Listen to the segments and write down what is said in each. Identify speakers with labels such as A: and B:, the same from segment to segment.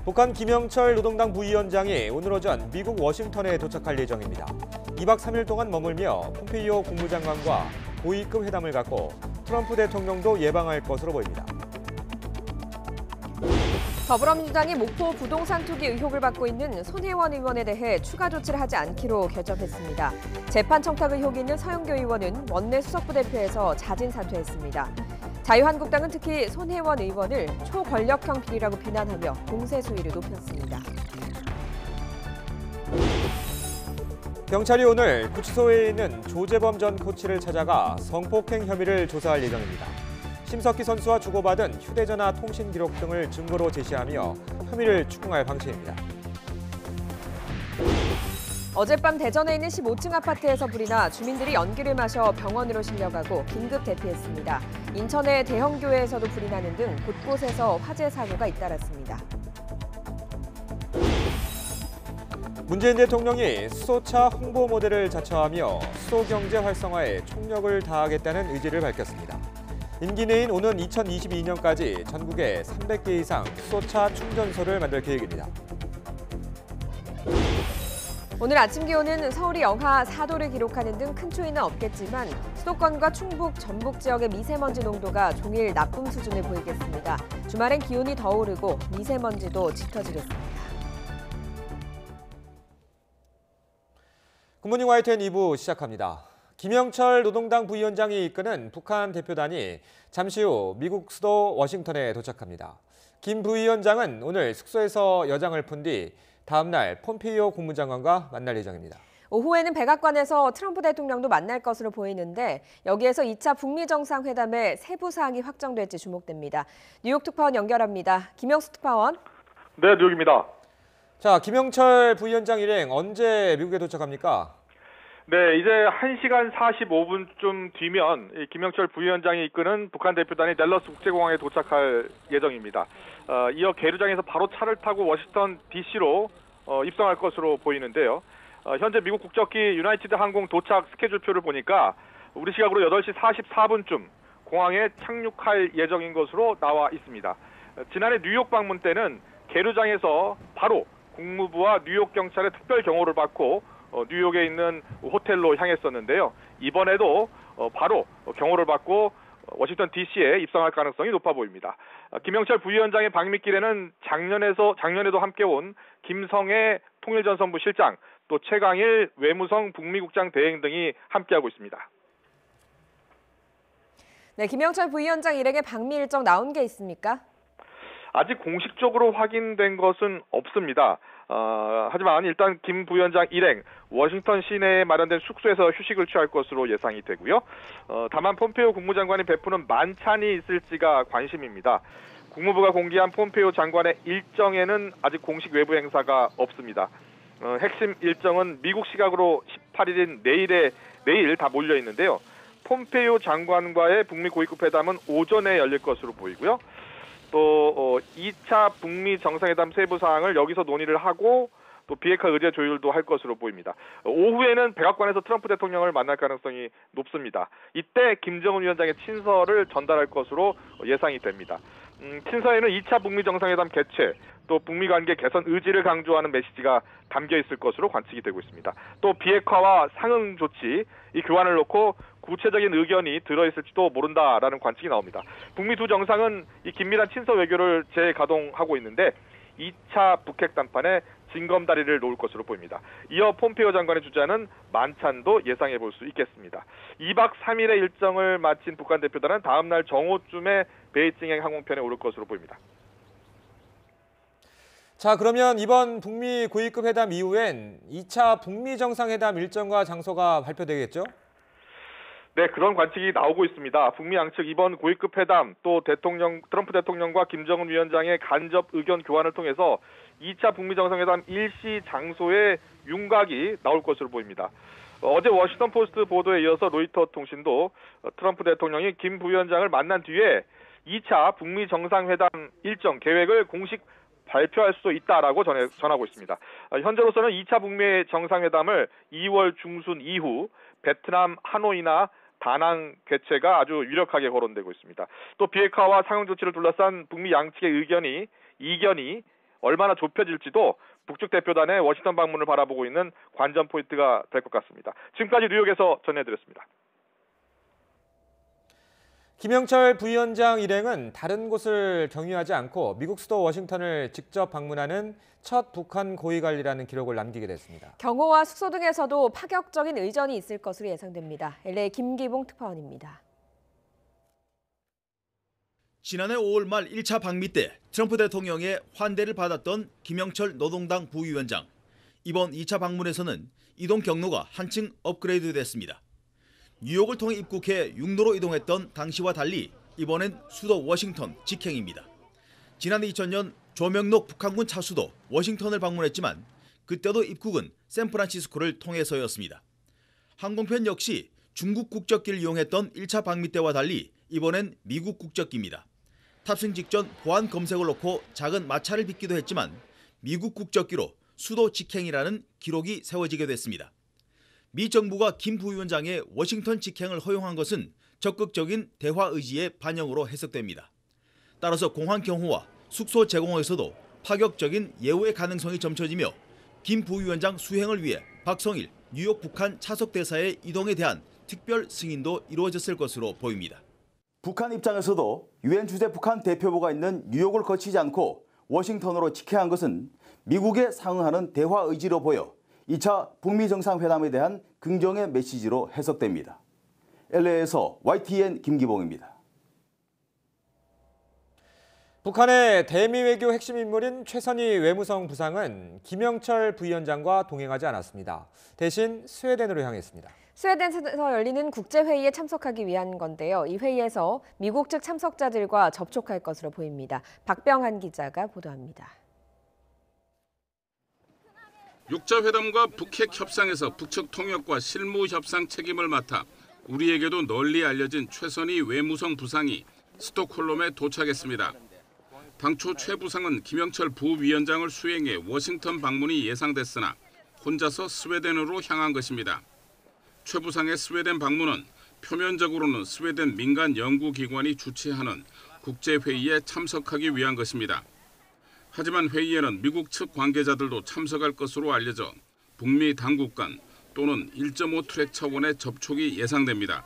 A: 북한 김영철 노동당 부위원장이 오늘 오전 미국 워싱턴에 도착할 예정입니다. 2박 3일 동안 머물며 폼페이오 국무장관과 고위급 회담을 갖고 트럼프 대통령도 예방할 것으로 보입니다.
B: 더불어민주당이 목포 부동산 투기 의혹을 받고 있는 손혜원 의원에 대해 추가 조치를 하지 않기로 결정했습니다. 재판 청탁 의혹이 있는 서영교 의원은 원내 수석부대표에서 자진 사퇴했습니다. 자유한국당은 특히 손혜원 의원을 초권력형 비리라고 비난하며 공세 수위를 높였습니다.
A: 경찰이 오늘 구치소에 있는 조재범 전 코치를 찾아가 성폭행 혐의를 조사할 예정입니다. 심석희 선수와 주고받은 휴대전화 통신 기록 등을 증거로 제시하며 혐의를 추궁할 방침입니다.
B: 어젯밤 대전에 있는 15층 아파트에서 불이 나 주민들이 연기를 마셔 병원으로 실려가고 긴급 대피했습니다. 인천의 대형 교회에서도 불이 나는 등 곳곳에서 화재 사고가 잇따랐습니다.
A: 문재인 대통령이 수소차 홍보 모델을 자처하며 수소 경제 활성화에 총력을 다하겠다는 의지를 밝혔습니다. 임기 내인 오는 2022년까지 전국에 300개 이상 수소차 충전소를 만들 계획입니다.
B: 오늘 아침 기온은 서울이 영하 4도를 기록하는 등 큰 추위는 없겠지만 수도권과 충북, 전북 지역의 미세먼지 농도가 종일 나쁨 수준을 보이겠습니다. 주말엔 기온이 더 오르고 미세먼지도 짙어지겠습니다.
A: 굿모닝 YTN 2부 시작합니다. 김영철 노동당 부위원장이 이끄는 북한 대표단이 잠시 후 미국 수도 워싱턴에 도착합니다. 김 부위원장은 오늘 숙소에서 여장을 푼 뒤 다음 날 폼페이오 국무장관과 만날 예정입니다.
B: 오후에는 백악관에서 트럼프 대통령도 만날 것으로 보이는데 여기에서 2차 북미 정상회담의 세부 사항이 확정될지 주목됩니다. 뉴욕 특파원 연결합니다. 김영수 특파원.
C: 네, 뉴욕입니다.
A: 자, 김영철 부위원장 일행 언제 미국에 도착합니까?
C: 네, 이제 1시간 45분쯤 뒤면 김영철 부위원장이 이끄는 북한 대표단이 댈러스 국제공항에 도착할 예정입니다. 이어 계류장에서 바로 차를 타고 워싱턴 DC로 입성할 것으로 보이는데요. 현재 미국 국적기 유나이티드 항공 도착 스케줄표를 보니까 우리 시각으로 8시 44분쯤 공항에 착륙할 예정인 것으로 나와 있습니다. 지난해 뉴욕 방문 때는 계류장에서 바로 국무부와 뉴욕 경찰의 특별 경호를 받고 뉴욕에 있는 호텔로 향했었는데요. 이번에도 바로 경호를 받고 워싱턴 DC에 입성할 가능성이 높아 보입니다. 김영철 부위원장의 방미길에는 작년에도 함께 온 김성애 통일전선부 실장, 또 최강일 외무성 북미국장 대행 등이 함께하고 있습니다.
B: 네, 김영철 부위원장 일행의 방미 일정 나온 게 있습니까?
C: 아직 공식적으로 확인된 것은 없습니다. 하지만 일단 김 부위원장 일행 워싱턴 시내에 마련된 숙소에서 휴식을 취할 것으로 예상이 되고요. 다만 폼페이오 국무장관이 베푸는 만찬이 있을지가 관심입니다. 국무부가 공개한 폼페이오 장관의 일정에는 아직 공식 외부 행사가 없습니다. 핵심 일정은 미국 시각으로 18일인 내일 다 몰려 있는데요. 폼페이오 장관과의 북미 고위급 회담은 오전에 열릴 것으로 보이고요. 또 2차 북미 정상회담 세부 사항을 여기서 논의를 하고 또 비핵화 의제 조율도 할 것으로 보입니다. 오후에는 백악관에서 트럼프 대통령을 만날 가능성이 높습니다. 이때 김정은 위원장의 친서를 전달할 것으로 예상이 됩니다. 친서에는 2차 북미 정상회담 개최, 또 북미 관계 개선 의지를 강조하는 메시지가 담겨 있을 것으로 관측이 되고 있습니다. 또 비핵화와 상응 조치, 이 교환을 놓고 구체적인 의견이 들어있을지도 모른다라는 관측이 나옵니다. 북미 두 정상은 이 긴밀한 친서 외교를 재가동하고 있는데 2차 북핵 담판에 징검다리를 놓을 것으로 보입니다. 이어 폼페이오 장관의 주재하는 만찬도 예상해 볼 수 있겠습니다. 2박 3일의 일정을 마친 북한 대표단은 다음 날 정오쯤에 베이징행 항공편에 오를 것으로 보입니다.
A: 자, 그러면 이번 북미 고위급 회담 이후엔 2차 북미 정상회담 일정과 장소가 발표되겠죠?
C: 네, 그런 관측이 나오고 있습니다. 북미 양측 이번 고위급 회담, 또 트럼프 대통령과 김정은 위원장의 간접 의견 교환을 통해서 2차 북미 정상회담 일시 장소의 윤곽이 나올 것으로 보입니다. 어제 워싱턴 포스트 보도에 이어서 로이터 통신도 트럼프 대통령이 김 부위원장을 만난 뒤에 2차 북미 정상회담 일정 계획을 공식 발표할 수도 있다라고 전하고 있습니다. 현재로서는 2차 북미 정상회담을 2월 중순 이후 베트남 하노이나 다낭 개최가 아주 유력하게 거론되고 있습니다. 또 비핵화와 상응 조치를 둘러싼 북미 양측의 이견이 얼마나 좁혀질지도 북측 대표단의 워싱턴 방문을 바라보고 있는 관전 포인트가 될 것 같습니다. 지금까지 뉴욕에서 전해드렸습니다.
A: 김영철 부위원장 일행은 다른 곳을 경유하지 않고 미국 수도 워싱턴을 직접 방문하는 첫 북한 고위관리라는 기록을 남기게 됐습니다.
B: 경호와 숙소 등에서도 파격적인 의전이 있을 것으로 예상됩니다. LA 김기봉 특파원입니다.
D: 지난해 5월 말 1차 방미 때 트럼프 대통령의 환대를 받았던 김영철 노동당 부위원장. 이번 2차 방문에서는 이동 경로가 한층 업그레이드 됐습니다. 뉴욕을 통해 입국해 육로로 이동했던 당시와 달리 이번엔 수도 워싱턴 직행입니다. 지난해 2000년 조명록 북한군 차수도 워싱턴을 방문했지만 그때도 입국은 샌프란시스코를 통해서였습니다. 항공편 역시 중국 국적기를 이용했던 1차 방미 때와 달리 이번엔 미국 국적기입니다. 탑승 직전 보안 검색을 놓고 작은 마찰을 빚기도 했지만 미국 국적기로 수도 직행이라는 기록이 세워지게 됐습니다. 미 정부가 김 부위원장의 워싱턴 직행을 허용한 것은 적극적인 대화 의지의 반영으로 해석됩니다. 따라서 공항 경호와 숙소 제공에서도 파격적인 예우의 가능성이 점쳐지며 김 부위원장 수행을 위해 박성일 뉴욕 북한 차석 대사의 이동에 대한 특별 승인도 이루어졌을 것으로 보입니다.
E: 북한 입장에서도 유엔 주재 북한 대표부가 있는 뉴욕을 거치지 않고 워싱턴으로 직행한 것은 미국에 상응하는 대화 의지로 보여 2차 북미 정상회담에 대한 긍정의 메시지로 해석됩니다. LA에서 YTN 김기봉입니다.
A: 북한의 대미 외교 핵심 인물인 최선희 외무성 부상은 김영철 부위원장과 동행하지 않았습니다. 대신 스웨덴으로 향했습니다.
B: 스웨덴에서 열리는 국제회의에 참석하기 위한 건데요. 이 회의에서 미국 측 참석자들과 접촉할 것으로 보입니다. 박병한 기자가 보도합니다.
F: 6자 회담과 북핵 협상에서 북측 통역과 실무 협상 책임을 맡아 우리에게도 널리 알려진 최선희 외무성 부상이 스톡홀름에 도착했습니다. 당초 최 부상은 김영철 부위원장을 수행해 워싱턴 방문이 예상됐으나 혼자서 스웨덴으로 향한 것입니다. 최 부상의 스웨덴 방문은 표면적으로는 스웨덴 민간 연구기관이 주최하는 국제회의에 참석하기 위한 것입니다. 하지만 회의에는 미국 측 관계자들도 참석할 것으로 알려져 북미 당국 간 또는 1.5 트랙 차원의 접촉이 예상됩니다.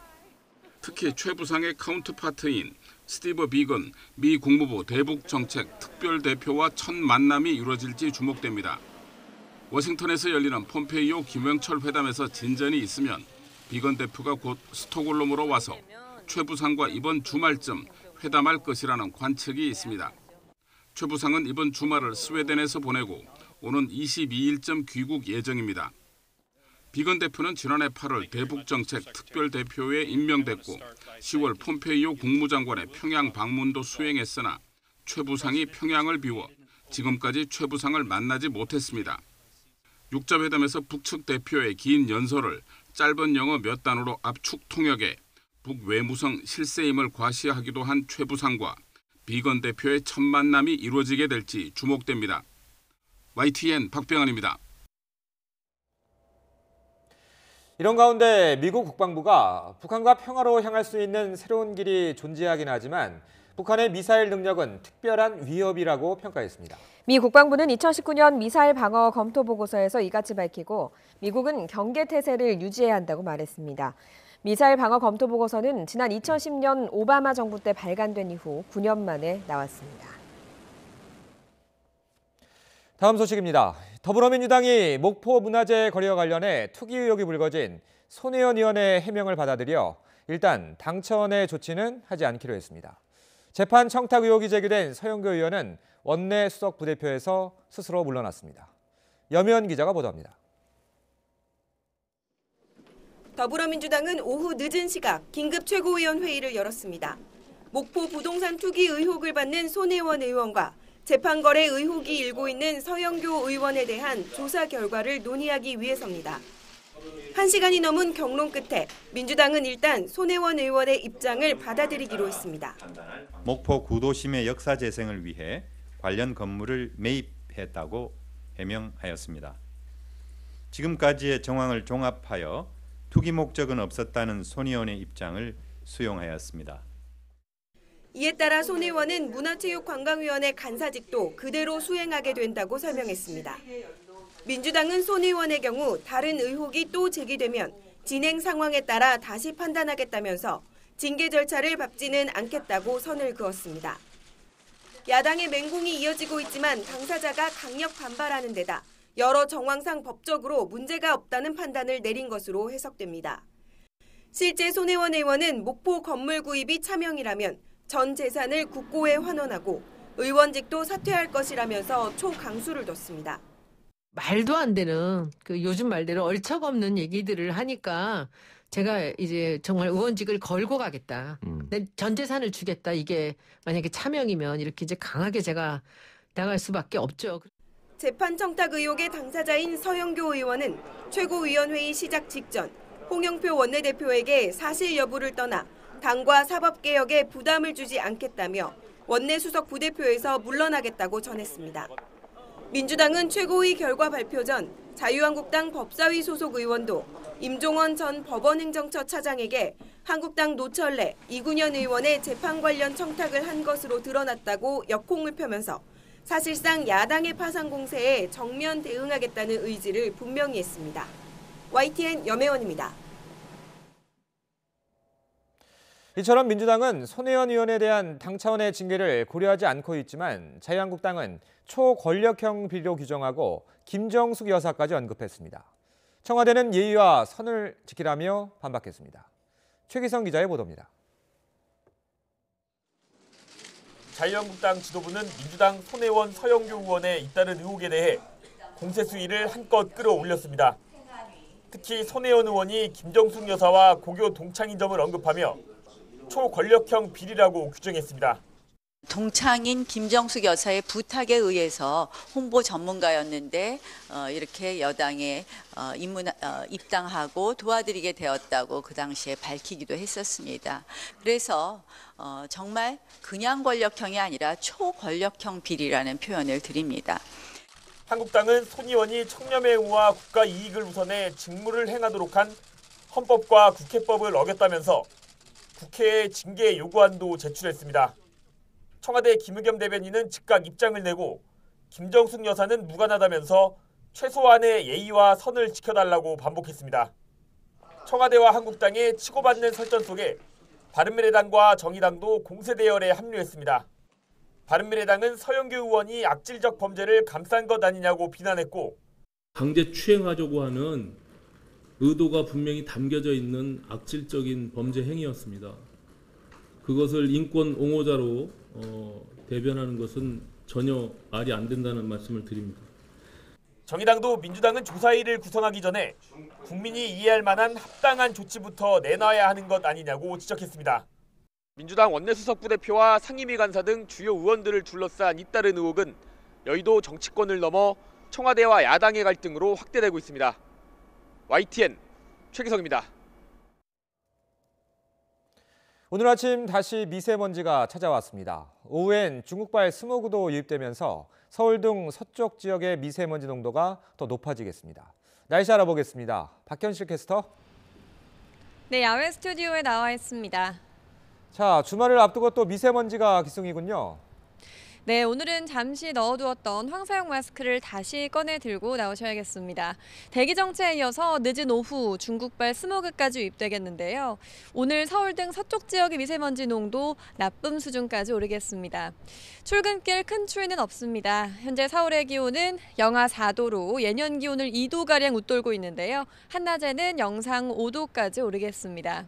F: 특히 최 부상의 카운터파트인 스티브 비건 미 국무부 대북정책 특별대표와 첫 만남이 이루어질지 주목됩니다. 워싱턴에서 열리는 폼페이오 김영철 회담에서 진전이 있으면 비건 대표가 곧 스톡홀름으로 와서 최 부상과 이번 주말쯤 회담할 것이라는 관측이 있습니다. 최 부상은 이번 주말을 스웨덴에서 보내고 오는 22일쯤 귀국 예정입니다. 비건 대표는 지난해 8월 대북정책 특별대표에 임명됐고 10월 폼페이오 국무장관의 평양 방문도 수행했으나 최 부상이 평양을 비워 지금까지 최 부상을 만나지 못했습니다. 6자 회담에서 북측 대표의 긴 연설을 짧은 영어 몇 단어로 압축 통역해 북외무성 실세임을 과시하기도 한 최 부상과 비건 대표의 첫 만남이 이루어지게 될지 주목됩니다. YTN 박병환입니다.
A: 이런 가운데 미국 국방부가 북한과 평화로 향할 수 있는 새로운 길이 존재하긴 하지만 북한의 미사일 능력은 특별한 위협이라고 평가했습니다.
B: 미 국방부는 2019년 미사일 방어 검토 보고서에서 이같이 밝히고 미국은 경계 태세를 유지해야 한다고 말했습니다. 미사일 방어 검토 보고서는 지난 2010년 오바마 정부 때 발간된 이후 9년 만에 나왔습니다.
A: 다음 소식입니다. 더불어민주당이 목포 문화재 거리와 관련해 투기 의혹이 불거진 손혜원 의원의 해명을 받아들여 일단 당천의 조치는 하지 않기로 했습니다. 재판 청탁 의혹이 제기된 서영교 의원은 원내 수석 부대표에서 스스로 물러났습니다. 염현 기자가 보도합니다.
G: 더불어민주당은 오후 늦은 시각 긴급 최고위원 회의를 열었습니다. 목포 부동산 투기 의혹을 받는 손혜원 의원과 재판거래 의혹이 일고 있는 서영교 의원에 대한 조사 결과를 논의하기 위해서입니다. 1시간이 넘은 경론 끝에 민주당은 일단 손혜원 의원의 입장을 받아들이기로 했습니다.
H: 목포 구도심의 역사 재생을 위해 관련 건물을 매입했다고 해명하였습니다. 지금까지의 정황을 종합하여 투기 목적은 없었다는 손 의원의 입장을 수용하였습니다.
G: 이에 따라 손 의원은 문화체육관광위원회 간사직도 그대로 수행하게 된다고 설명했습니다. 민주당은 손 의원의 경우 다른 의혹이 또 제기되면 진행 상황에 따라 다시 판단하겠다면서 징계 절차를 밟지는 않겠다고 선을 그었습니다. 야당의 맹공이 이어지고 있지만 당사자가 강력 반발하는 데다 여러 정황상 법적으로 문제가 없다는 판단을 내린 것으로 해석됩니다. 실제 손혜원 의원은 목포 건물 구입이 차명이라면 전 재산을 국고에 환원하고 의원직도 사퇴할 것이라면서 초강수를 뒀습니다.
I: 말도 안 되는 요즘 말대로 얼척없는 얘기들을 하니까 제가 이제 정말 의원직을 걸고 가겠다. 내 전 재산을 주겠다. 이게 만약에 차명이면 이렇게 이제 강하게 제가 나갈 수밖에 없죠.
G: 재판 청탁 의혹의 당사자인 서영교 의원은 최고위원회의 시작 직전 홍영표 원내대표에게 사실 여부를 떠나 당과 사법개혁에 부담을 주지 않겠다며 원내수석 부대표에서 물러나겠다고 전했습니다. 민주당은 최고위 결과 발표 전 자유한국당 법사위 소속 의원도 임종원 전 법원행정처 차장에게 한국당 노철래, 이군현 의원의 재판 관련 청탁을 한 것으로 드러났다고 역공을 펴면서 사실상 야당의 파상 공세에 정면 대응하겠다는 의지를 분명히 했습니다. YTN 염혜원입니다.
A: 이처럼 민주당은 손혜원 의원에 대한 당 차원의 징계를 고려하지 않고 있지만 자유한국당은 초권력형 비리로 규정하고 김정숙 여사까지 언급했습니다. 청와대는 예의와 선을 지키라며 반박했습니다. 최기성 기자의 보도입니다.
J: 자유한국당 지도부는 민주당 손혜원, 서영교 의원의 잇따른 의혹에 대해 공세 수위를 한껏 끌어올렸습니다. 특히 손혜원 의원이 김정숙 여사와 고교 동창인 점을 언급하며 초권력형 비리라고 규정했습니다.
K: 동창인 김정숙 여사의 부탁에 의해서 홍보 전문가였는데 이렇게 여당에 입당하고 도와드리게 되었다고 그 당시에 밝히기도 했었습니다. 그래서 정말 그냥 권력형이 아니라 초권력형 비리라는 표현을 드립니다.
J: 한국당은 손 의원이 청렴의 의무와 국가 이익을 우선해 직무를 행하도록 한 헌법과 국회법을 어겼다면서 국회에 징계 요구안도 제출했습니다. 청와대 김의겸 대변인은 즉각 입장을 내고 김정숙 여사는 무관하다면서 최소한의 예의와 선을 지켜달라고 반복했습니다. 청와대와 한국당의 치고받는 설전 속에 바른미래당과 정의당도 공세 대열에 합류했습니다. 바른미래당은 서영교 의원이 악질적 범죄를 감싼 것 아니냐고 비난했고
L: 강제 추행하려고 하는 의도가 분명히 담겨져 있는 악질적인 범죄 행위였습니다. 그것을 인권 옹호자로 대변하는 것은 전혀 말이 안 된다는 말씀을 드립니다.
J: 정의당도 민주당은 조사위를 구성하기 전에 국민이 이해할 만한 합당한 조치부터 내놔야 하는 것 아니냐고 지적했습니다. 민주당 원내수석 부대표와 상임위 간사 등 주요 의원들을 둘러싼 잇따른 의혹은 여의도 정치권을 넘어 청와대와 야당의 갈등으로 확대되고 있습니다. YTN 최기성입니다.
A: 오늘 아침 다시 미세먼지가 찾아왔습니다. 오후엔 중국발 스모그도 유입되면서 서울 등 서쪽 지역의 미세먼지 농도가 더 높아지겠습니다. 날씨 알아보겠습니다. 박현실 캐스터.
M: 네, 야외 스튜디오에 나와 있습니다.
A: 자, 주말을 앞두고 또 미세먼지가 기승이군요.
M: 네, 오늘은 잠시 넣어두었던 황사용 마스크를 다시 꺼내 들고 나오셔야겠습니다. 대기 정체에 이어서 늦은 오후 중국발 스모그까지 유입되겠는데요. 오늘 서울 등 서쪽 지역의 미세먼지 농도 나쁨 수준까지 오르겠습니다. 출근길 큰 추위는 없습니다. 현재 서울의 기온은 영하 4도로 예년 기온을 2도가량 웃돌고 있는데요. 한낮에는 영상 5도까지 오르겠습니다.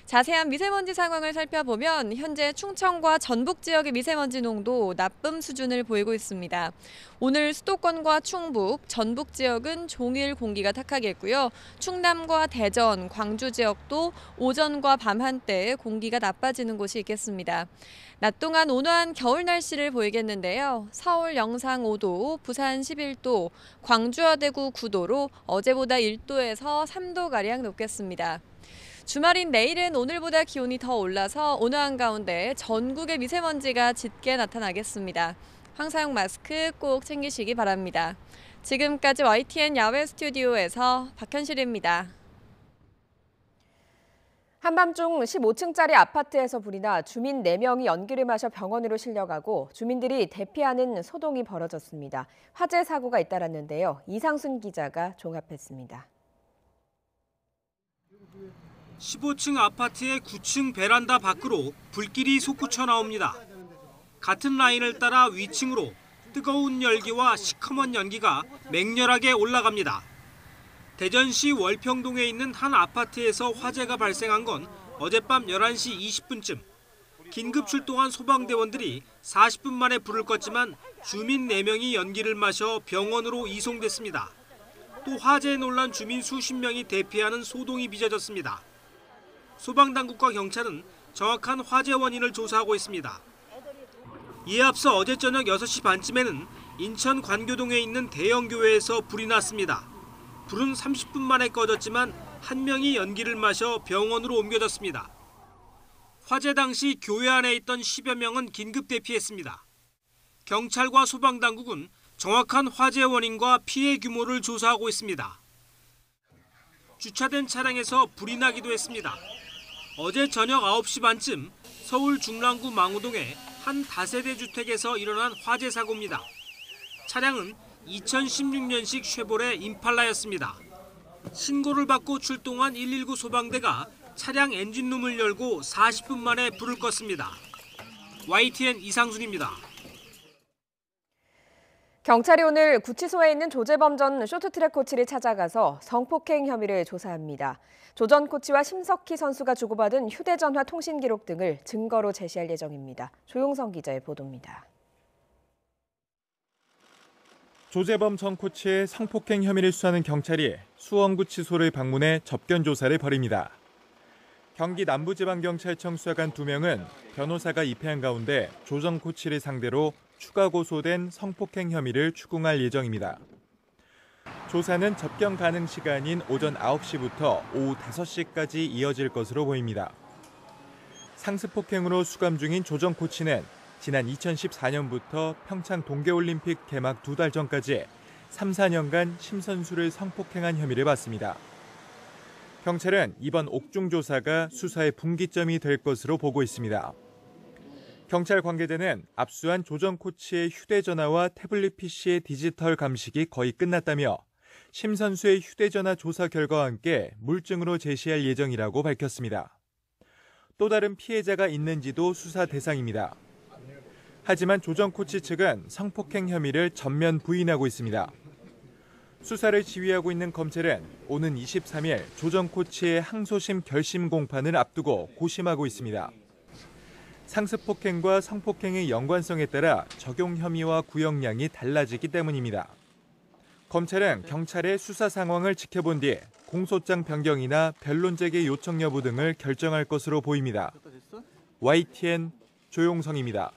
M: 자세한 미세먼지 상황을 살펴보면 현재 충청과 전북 지역의 미세먼지 농도 나쁨 수준을 보이고 있습니다. 오늘 수도권과 충북, 전북 지역은 종일 공기가 탁하겠고요. 충남과 대전, 광주 지역도 오전과 밤 한때 공기가 나빠지는 곳이 있겠습니다. 낮 동안 온화한 겨울 날씨를 보이겠는데요. 서울 영상 5도, 부산 11도, 광주와 대구 9도로 어제보다 1도에서 3도가량 높겠습니다. 주말인 내일은 오늘보다 기온이 더 올라서 온화한 가운데 전국의 미세먼지가 짙게 나타나겠습니다. 황사용 마스크 꼭 챙기시기 바랍니다. 지금까지 YTN 야외 스튜디오에서 박현실입니다.
B: 한밤중 15층짜리 아파트에서 불이 나 주민 4명이 연기를 마셔 병원으로 실려가고 주민들이 대피하는 소동이 벌어졌습니다. 화재 사고가 잇따랐는데요. 이상순 기자가 종합했습니다.
N: 15층 아파트의 9층 베란다 밖으로 불길이 솟구쳐 나옵니다. 같은 라인을 따라 위층으로 뜨거운 열기와 시커먼 연기가 맹렬하게 올라갑니다. 대전시 월평동에 있는 한 아파트에서 화재가 발생한 건 어젯밤 11시 20분쯤. 긴급 출동한 소방대원들이 40분 만에 불을 껐지만 주민 4명이 연기를 마셔 병원으로 이송됐습니다. 또 화재에 놀란 주민 수십 명이 대피하는 소동이 빚어졌습니다. 소방당국과 경찰은 정확한 화재 원인을 조사하고 있습니다. 이에 앞서 어제 저녁 6시 반쯤에는 인천 관교동에 있는 대형 교회에서 불이 났습니다. 불은 30분 만에 꺼졌지만 한 명이 연기를 마셔 병원으로 옮겨졌습니다. 화재 당시 교회 안에 있던 10여 명은 긴급 대피했습니다. 경찰과 소방당국은 정확한 화재 원인과 피해 규모를 조사하고 있습니다. 주차된 차량에서 불이 나기도 했습니다. 어제 저녁 9시 반쯤 서울 중랑구 망우동의 한 다세대 주택에서 일어난 화재 사고입니다. 차량은 2016년식 쉐보레 임팔라였습니다. 신고를 받고 출동한 119 소방대가 차량 엔진룸을 열고 40분 만에 불을 껐습니다. YTN 이상순입니다.
B: 경찰이 오늘 구치소에 있는 조재범 전 쇼트트랙 코치를 찾아가서 성폭행 혐의를 조사합니다. 조 전 코치와 심석희 선수가 주고받은 휴대전화 통신 기록 등을 증거로 제시할 예정입니다. 조용성 기자의 보도입니다.
O: 조재범 전 코치의 성폭행 혐의를 수사하는 경찰이 수원구치소를 방문해 접견 조사를 벌입니다. 경기 남부지방경찰청 수사관 2명은 변호사가 입회한 가운데 조 전 코치를 상대로 추가 고소된 성폭행 혐의를 추궁할 예정입니다. 조사는 접견 가능 시간인 오전 9시부터 오후 5시까지 이어질 것으로 보입니다. 상습폭행으로 수감 중인 조 전 코치는 지난 2014년부터 평창 동계올림픽 개막 2달 전까지 3, 4년간 심 선수를 성폭행한 혐의를 받습니다. 경찰은 이번 옥중 조사가 수사의 분기점이 될 것으로 보고 있습니다. 경찰 관계자는 압수한 조 전 코치의 휴대전화와 태블릿 PC의 디지털 감식이 거의 끝났다며 심 선수의 휴대전화 조사 결과와 함께 물증으로 제시할 예정이라고 밝혔습니다. 또 다른 피해자가 있는지도 수사 대상입니다. 하지만 조 전 코치 측은 성폭행 혐의를 전면 부인하고 있습니다. 수사를 지휘하고 있는 검찰은 오는 23일 조 전 코치의 항소심 결심 공판을 앞두고 고심하고 있습니다. 상습폭행과 성폭행의 연관성에 따라 적용 혐의와 구형량이 달라지기 때문입니다. 검찰은 경찰의 수사 상황을 지켜본 뒤 공소장 변경이나 변론재개 요청 여부 등을 결정할 것으로 보입니다. YTN 조용성입니다.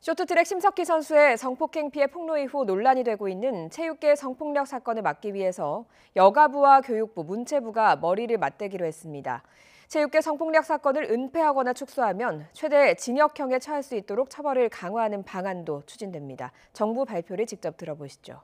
B: 쇼트트랙 심석희 선수의 성폭행 피해 폭로 이후 논란이 되고 있는 체육계 성폭력 사건을 막기 위해서 여가부와 교육부, 문체부가 머리를 맞대기로 했습니다. 체육계 성폭력 사건을 은폐하거나 축소하면 최대 징역형에 처할 수 있도록 처벌을 강화하는 방안도 추진됩니다. 정부 발표를 직접 들어보시죠.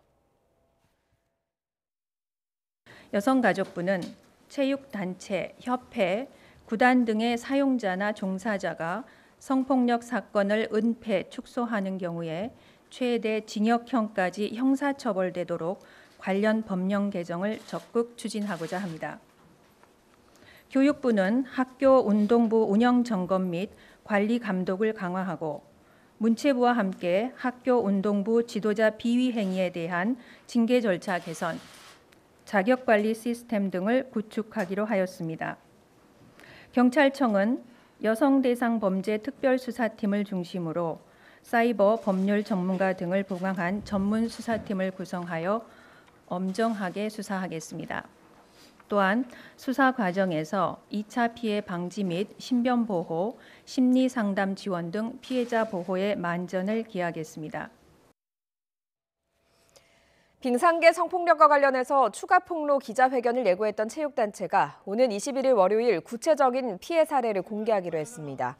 P: 여성가족부는 체육단체, 협회, 구단 등의 사용자나 종사자가 성폭력 사건을 은폐, 축소하는 경우에 최대 징역형까지 형사처벌되도록 관련 법령 개정을 적극 추진하고자 합니다. 교육부는 학교 운동부 운영 점검 및 관리 감독을 강화하고 문체부와 함께 학교 운동부 지도자 비위 행위에 대한 징계 절차 개선, 자격관리 시스템 등을 구축하기로 하였습니다. 경찰청은 여성 대상 범죄 특별수사팀을 중심으로 사이버 법률 전문가 등을 보강한 전문 수사팀을 구성하여 엄정하게 수사하겠습니다. 또한 수사 과정에서 2차 피해 방지 및 신변 보호, 심리 상담 지원 등 피해자 보호에 만전을 기하겠습니다.
B: 빙상계 성폭력과 관련해서 추가 폭로 기자회견을 예고했던 체육단체가 오는 21일 월요일 구체적인 피해 사례를 공개하기로 했습니다.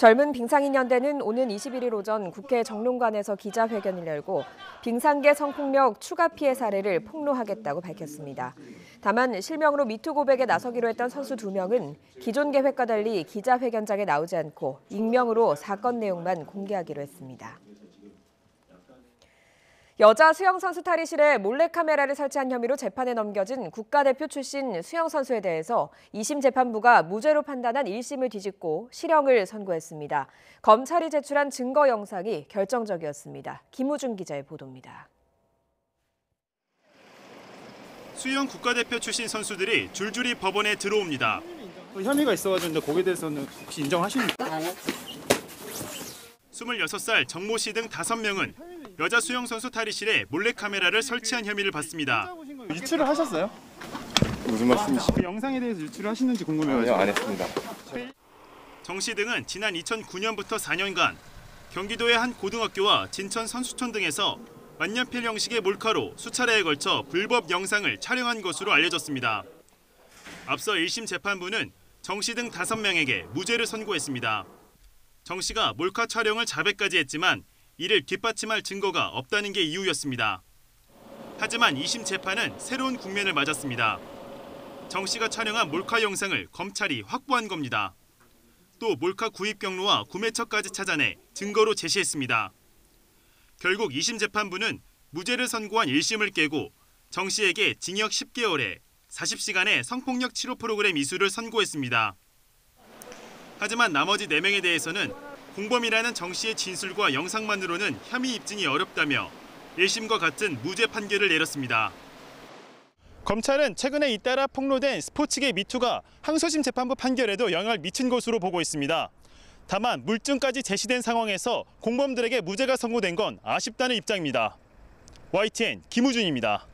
B: 젊은 빙상인연대는 오는 21일 오전 국회 정론관에서 기자회견을 열고 빙상계 성폭력 추가 피해 사례를 폭로하겠다고 밝혔습니다. 다만 실명으로 미투 고백에 나서기로 했던 선수 2명은 기존 계획과 달리 기자회견장에 나오지 않고 익명으로 사건 내용만 공개하기로 했습니다. 여자 수영선수 탈의실에 몰래카메라를 설치한 혐의로 재판에 넘겨진 국가대표 출신 수영선수에 대해서 2심 재판부가 무죄로 판단한 1심을 뒤집고 실형을 선고했습니다. 검찰이 제출한 증거 영상이 결정적이었습니다. 김우준 기자의 보도입니다.
Q: 수영 국가대표 출신 선수들이 줄줄이 법원에 들어옵니다.
R: 혐의가 있어가지고 거기에 대해서는 혹시 인정하십니까?
Q: 26살 정모 씨 등 5명은 여자 수영 선수 탈의실에 몰래카메라를 설치한 혐의를 받습니다.
R: 유출을 하셨어요?
S: 무슨 말씀이시죠?
R: 그 영상에 대해서 유출을 하시는지 궁금해요.
S: 아니요, 안 했습니다.
Q: 정 씨 등은 지난 2009년부터 4년간 경기도의 한 고등학교와 진천 선수촌 등에서 만년필 형식의 몰카로 수차례에 걸쳐 불법 영상을 촬영한 것으로 알려졌습니다. 앞서 1심 재판부는 정 씨 등 5명에게 무죄를 선고했습니다. 정 씨가 몰카 촬영을 자백까지 했지만 이를 뒷받침할 증거가 없다는 게 이유였습니다. 하지만 2심 재판은 새로운 국면을 맞았습니다. 정 씨가 촬영한 몰카 영상을 검찰이 확보한 겁니다. 또 몰카 구입 경로와 구매처까지 찾아내 증거로 제시했습니다. 결국 2심 재판부는 무죄를 선고한 1심을 깨고 정 씨에게 징역 10개월에 40시간의 성폭력 치료 프로그램 이수를 선고했습니다. 하지만 나머지 4명에 대해서는 공범이라는 정 씨의 진술과 영상만으로는 혐의 입증이 어렵다며 1심과 같은 무죄 판결을 내렸습니다.
R: 검찰은 최근에 잇따라 폭로된 스포츠계 미투가 항소심 재판부 판결에도 영향을 미친 것으로 보고 있습니다. 다만 물증까지 제시된 상황에서 공범들에게 무죄가 선고된 건 아쉽다는 입장입니다. YTN 김우준입니다.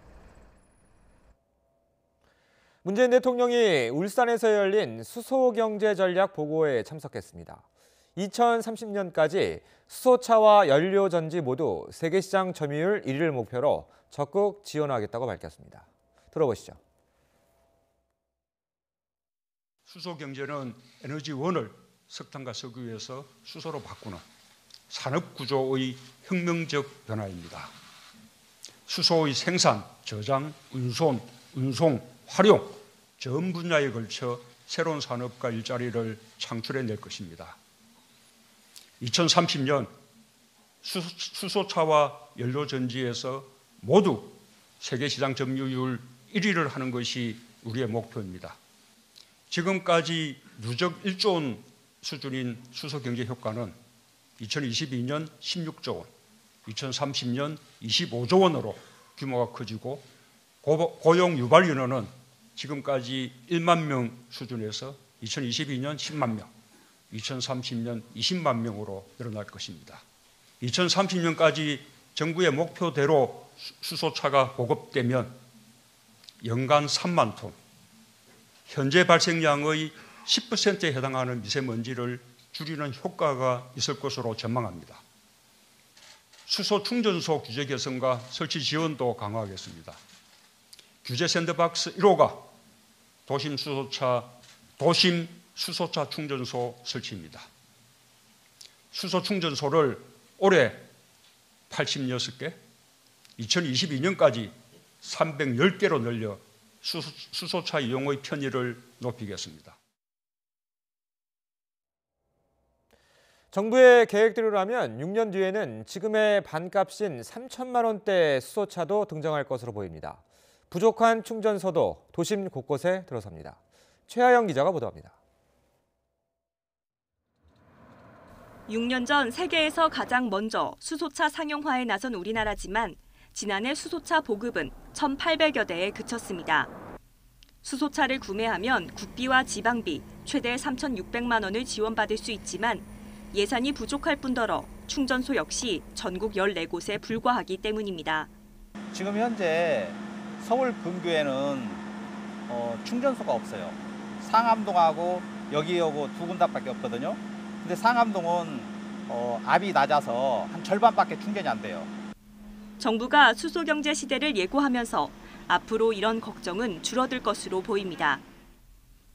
A: 문재인 대통령이 울산에서 열린 수소경제전략 보고회에 참석했습니다. 2030년까지 수소차와 연료전지 모두 세계시장 점유율 1위를 목표로 적극 지원하겠다고 밝혔습니다. 들어보시죠.
T: 수소경제는 에너지원을 석탄과 석유에서 수소로 바꾸는 산업구조의 혁명적 변화입니다. 수소의 생산, 저장, 운송, 활용 전 분야에 걸쳐 새로운 산업과 일자리를 창출해낼 것입니다. 2030년 수소차와 연료전지에서 모두 세계시장 점유율 1위를 하는 것이 우리의 목표입니다. 지금까지 누적 1조 원 수준인 수소경제 효과는 2022년 16조 원, 2030년 25조 원으로 규모가 커지고 고용 유발 인원은 지금까지 1만 명 수준에서 2022년 10만 명, 2030년 20만 명으로 늘어날 것입니다. 2030년까지 정부의 목표대로 수소차가 보급되면 연간 3만 톤, 현재 발생량의 10%에 해당하는 미세먼지를 줄이는 효과가 있을 것으로 전망합니다. 수소 충전소 규제 개선과 설치 지원도 강화하겠습니다. 규제 샌드박스 1호가 도심 수소차 충전소 설치입니다. 수소 충전소를 올해 86개, 2022년까지 310개로 늘려 수소차 이용의 편의를 높이겠습니다.
A: 정부의 계획대로라면 6년 뒤에는 지금의 반값인 3천만 원대 수소차도 등장할 것으로 보입니다. 부족한 충전소도 도심 곳곳에 들어섭니다. 최하영 기자가 보도합니다.
U: 6년 전 세계에서 가장 먼저 수소차 상용화에 나선 우리나라지만 지난해 수소차 보급은 1,800여 대에 그쳤습니다. 수소차를 구매하면 국비와 지방비 최대 3,600만 원을 지원받을 수 있지만 예산이 부족할 뿐더러 충전소 역시 전국 14곳에 불과하기 때문입니다.
V: 지금 현재 서울 근교에는 충전소가 없어요. 상암동하고 여기하고 2군데밖에 없거든요. 근데 상암동은 압이 낮아서 한 절반밖에 충전이 안 돼요.
U: 정부가 수소경제 시대를 예고하면서 앞으로 이런 걱정은 줄어들 것으로 보입니다.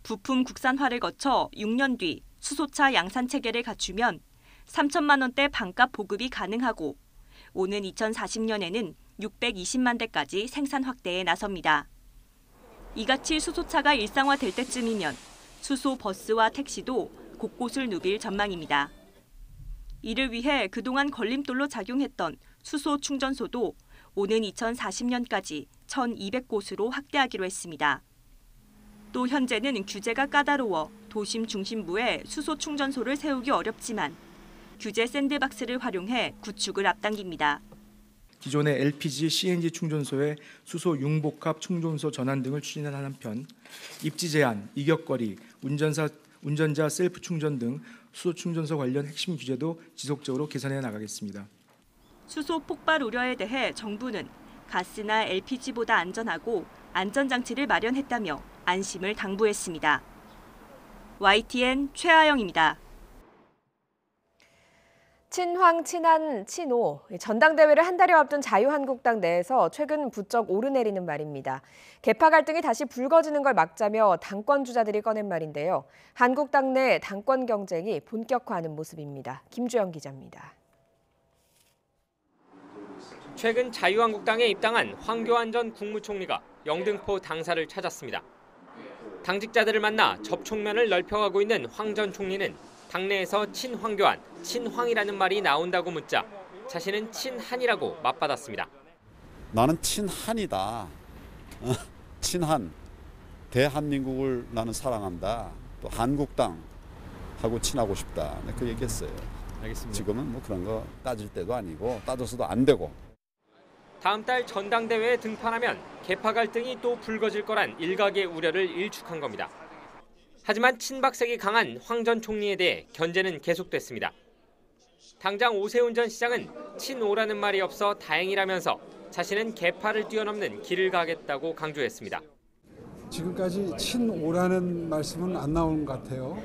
U: 부품 국산화를 거쳐 6년 뒤 수소차 양산 체계를 갖추면 3천만 원대 반값 보급이 가능하고 오는 2040년에는 620만 대까지 생산 확대에 나섭니다. 이같이 수소차가 일상화될 때쯤이면 수소 버스와 택시도 곳곳을 누빌 전망입니다. 이를 위해 그동안 걸림돌로 작용했던 수소 충전소도 오는 2040년까지 1,200곳으로 확대하기로 했습니다. 또 현재는 규제가 까다로워 도심 중심부에 수소 충전소를 세우기 어렵지만 규제 샌드박스를 활용해 구축을 앞당깁니다.
C: 기존의 LPG, CNG 충전소의 수소 융복합 충전소 전환 등을 추진하는 한편 입지 제한, 이격거리, 운전자 셀프 충전 등 수소 충전소 관련 핵심 규제도 지속적으로 개선해 나가겠습니다.
U: 수소 폭발 우려에 대해 정부는 가스나 LPG보다 안전하고 안전장치를 마련했다며 안심을 당부했습니다. YTN 최아영입니다.
B: 친황, 친한, 친오. 전당대회를 한 달여 앞둔 자유한국당 내에서 최근 부쩍 오르내리는 말입니다. 계파 갈등이 다시 불거지는 걸 막자며 당권 주자들이 꺼낸 말인데요. 한국당 내 당권 경쟁이 본격화하는 모습입니다. 김주영 기자입니다.
A: 최근 자유한국당에 입당한 황교안 전 국무총리가 영등포 당사를 찾았습니다. 당직자들을 만나 접촉면을 넓혀가고 있는 황 전 총리는 당내에서 친황교안, 친황이라는 말이 나온다고 묻자 자신은 친한이라고 맞받았습니다.
D: 나는 친한이다. 친한, 대한민국을 나는 사랑한다. 또 한국당하고 친하고 싶다. 그 얘기했어요.
A: 알겠습니다.
D: 지금은 뭐 그런 거 따질 때도 아니고 따져서도 안 되고.
A: 다음 달 전당대회에 등판하면 계파 갈등이 또 불거질 거란 일각의 우려를 일축한 겁니다. 하지만 친박색이 강한 황 전 총리에 대해 견제는 계속됐습니다. 당장 오세훈 전 시장은 친오라는 말이 없어 다행이라면서 자신은 계파를 뛰어넘는 길을 가겠다고 강조했습니다.
W: 지금까지 친오라는 말씀은 안 나오는 것 같아요.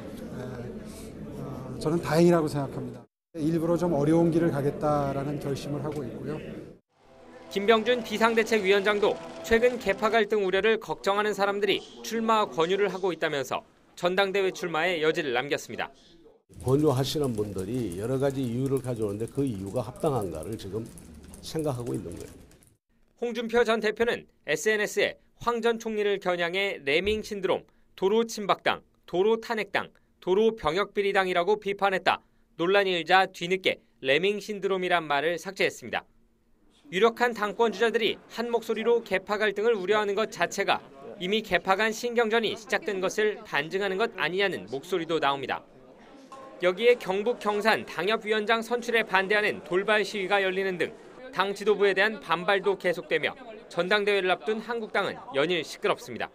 W: 저는 다행이라고 생각합니다. 일부러 좀 어려운 길을 가겠다라는 결심을 하고 있고요.
A: 김병준 비상대책위원장도 최근 계파 갈등 우려를 걱정하는 사람들이 출마 권유를 하고 있다면서 전당대회 출마에 여지를 남겼습니다.
X: 권유하시는 분들이 여러 가지 이유를 가져오는데 그 이유가 합당한가를 지금 생각하고 있는 거예요.
A: 홍준표 전 대표는 SNS에 황 전 총리를 겨냥해 레밍 신드롬, 도로 친박당, 도로 탄핵당, 도로 병역비리당이라고 비판했다. 논란이 일자 뒤늦게 레밍 신드롬이란 말을 삭제했습니다. 유력한 당권 주자들이 한 목소리로 계파 갈등을 우려하는 것 자체가 이미 계파 간 신경전이 시작된 것을 반증하는 것 아니냐는 목소리도 나옵니다. 여기에 경북 경산 당협위원장 선출에 반대하는 돌발 시위가 열리는 등 당 지도부에 대한 반발도 계속되며 전당대회를 앞둔 한국당은 연일 시끄럽습니다.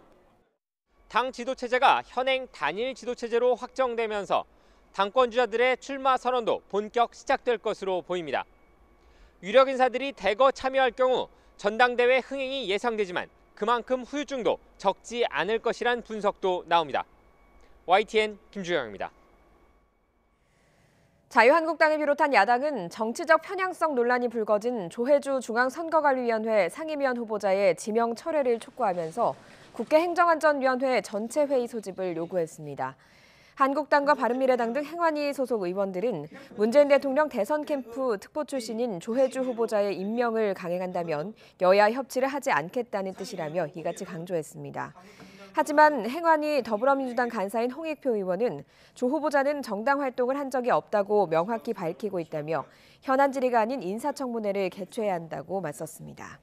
A: 당 지도체제가 현행 단일 지도체제로 확정되면서 당권 주자들의 출마 선언도 본격 시작될 것으로 보입니다. 유력 인사들이 대거 참여할 경우 전당대회 흥행이 예상되지만 그만큼 후유증도 적지 않을 것이란 분석도 나옵니다. YTN 김주영입니다.
B: 자유한국당을 비롯한 야당은 정치적 편향성 논란이 불거진 조혜주 중앙선거관리위원회 상임위원 후보자의 지명 철회를 촉구하면서 국회 행정안전위원회 전체 회의 소집을 요구했습니다. 한국당과 바른미래당 등 행안위 소속 의원들은 문재인 대통령 대선 캠프 특보 출신인 조혜주 후보자의 임명을 강행한다면 여야 협치를 하지 않겠다는 뜻이라며 이같이 강조했습니다. 하지만 행안위 더불어민주당 간사인 홍익표 의원은 조 후보자는 정당 활동을 한 적이 없다고 명확히 밝히고 있다며 현안 질의가 아닌 인사청문회를 개최해야 한다고 맞섰습니다.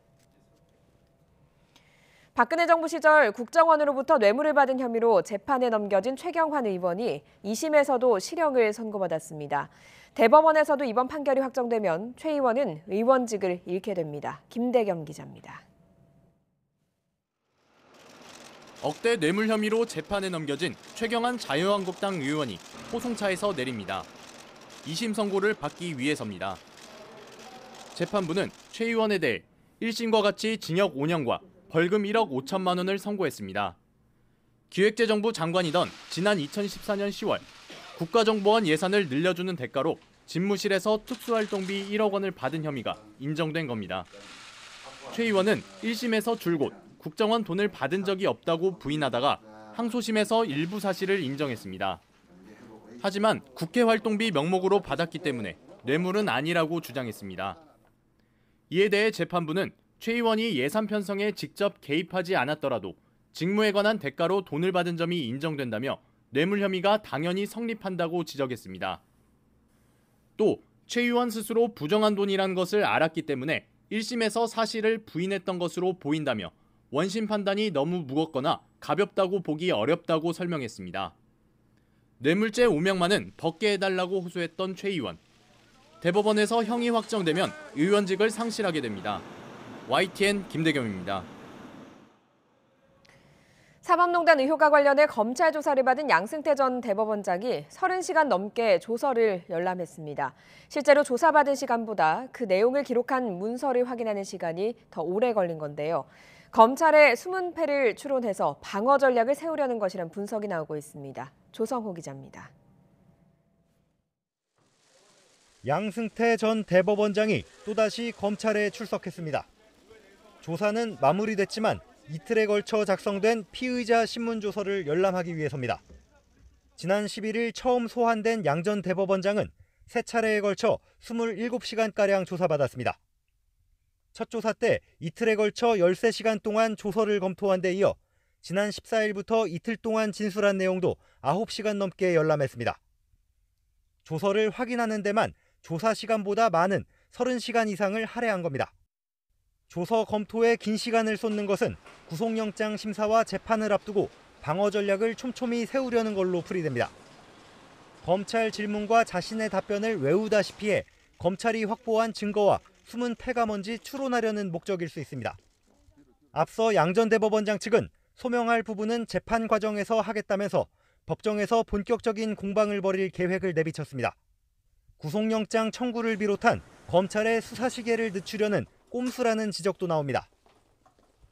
B: 박근혜 정부 시절 국정원으로부터 뇌물을 받은 혐의로 재판에 넘겨진 최경환 의원이 2심에서도 실형을 선고받았습니다. 대법원에서도 이번 판결이 확정되면 최 의원은 의원직을 잃게 됩니다. 김대겸 기자입니다.
Y: 억대 뇌물 혐의로 재판에 넘겨진 최경환 자유한국당 의원이 호송차에서 내립니다. 2심 선고를 받기 위해서입니다. 재판부는 최 의원에 대해 1심과 같이 징역 5년과 벌금 1억 5천만 원을 선고했습니다. 기획재정부 장관이던 지난 2014년 10월 국가정보원 예산을 늘려주는 대가로 집무실에서 특수활동비 1억 원을 받은 혐의가 인정된 겁니다. 최 의원은 1심에서 줄곧 국정원 돈을 받은 적이 없다고 부인하다가 항소심에서 일부 사실을 인정했습니다. 하지만 국회 활동비 명목으로 받았기 때문에 뇌물은 아니라고 주장했습니다. 이에 대해 재판부는 최 의원이 예산 편성에 직접 개입하지 않았더라도 직무에 관한 대가로 돈을 받은 점이 인정된다며 뇌물 혐의가 당연히 성립한다고 지적했습니다. 또 최 의원 스스로 부정한 돈이란 것을 알았기 때문에 1심에서 사실을 부인했던 것으로 보인다며 원심 판단이 너무 무겁거나 가볍다고 보기 어렵다고 설명했습니다. 뇌물죄 5명만은 벗게 해달라고 호소했던 최 의원. 대법원에서 형이 확정되면 의원직을 상실하게 됩니다. YTN 김대겸입니다.
B: 사법농단 의혹과 관련해 검찰 조사를 받은 양승태 전 대법원장이 30시간 넘게 조서를 열람했습니다. 실제로 조사받은 시간보다 그 내용을 기록한 문서를 확인하는 시간이 더 오래 걸린 건데요. 검찰의 숨은 패를 추론해서 방어 전략을 세우려는 것이란 분석이 나오고 있습니다. 조성호 기자입니다.
E: 양승태 전 대법원장이 또다시 검찰에 출석했습니다. 조사는 마무리됐지만 이틀에 걸쳐 작성된 피의자 신문조서를 열람하기 위해서입니다. 지난 11일 처음 소환된 양 전 대법원장은 3차례에 걸쳐 27시간가량 조사받았습니다. 첫 조사 때 이틀에 걸쳐 13시간 동안 조서를 검토한 데 이어 지난 14일부터 이틀 동안 진술한 내용도 9시간 넘게 열람했습니다. 조서를 확인하는 데만 조사 시간보다 많은 30시간 이상을 할애한 겁니다. 조서 검토에 긴 시간을 쏟는 것은 구속영장 심사와 재판을 앞두고 방어 전략을 촘촘히 세우려는 걸로 풀이됩니다. 검찰 질문과 자신의 답변을 외우다시피 해 검찰이 확보한 증거와 숨은 패가 뭔지 추론하려는 목적일 수 있습니다. 앞서 양 전 대법원장 측은 소명할 부분은 재판 과정에서 하겠다면서 법정에서 본격적인 공방을 벌일 계획을 내비쳤습니다. 구속영장 청구를 비롯한 검찰의 수사 시계를 늦추려는 꼼수라는 지적도 나옵니다.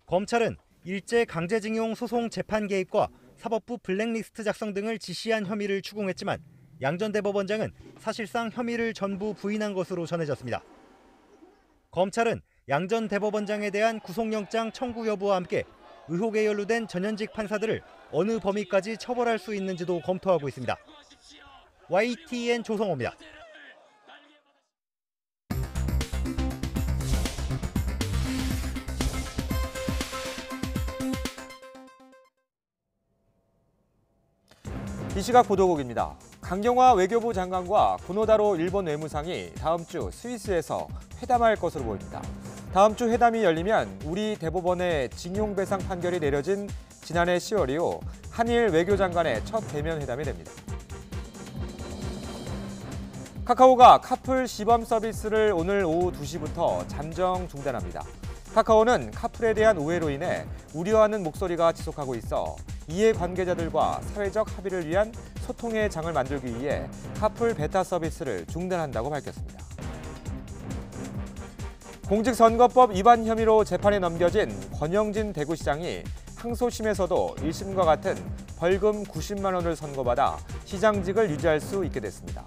E: 검찰은 일제 강제징용 소송 재판 개입과 사법부 블랙리스트 작성 등을 지시한 혐의를 추궁했지만 양 전 대법원장은 사실상 혐의를 전부 부인한 것으로 전해졌습니다. 검찰은 양 전 대법원장에 대한 구속영장 청구 여부와 함께 의혹에 연루된 전현직 판사들을 어느 범위까지 처벌할 수 있는지도 검토하고 있습니다. YTN 조성호입니다.
A: 이 시각 보도국입니다. 강경화 외교부 장관과 고노다로 일본 외무상이 다음 주 스위스에서 회담할 것으로 보입니다. 다음 주 회담이 열리면 우리 대법원의 징용배상 판결이 내려진 지난해 10월 이후 한일 외교장관의 첫 대면 회담이 됩니다. 카카오가 카풀 시범 서비스를 오늘 오후 2시부터 잠정 중단합니다. 카카오는 카풀에 대한 오해로 인해 우려하는 목소리가 지속하고 있어 이해관계자들과 사회적 합의를 위한 소통의 장을 만들기 위해 카풀 베타 서비스를 중단한다고 밝혔습니다. 공직선거법 위반 혐의로 재판에 넘겨진 권영진 대구시장이 항소심에서도 1심과 같은 벌금 90만 원을 선고받아 시장직을 유지할 수 있게 됐습니다.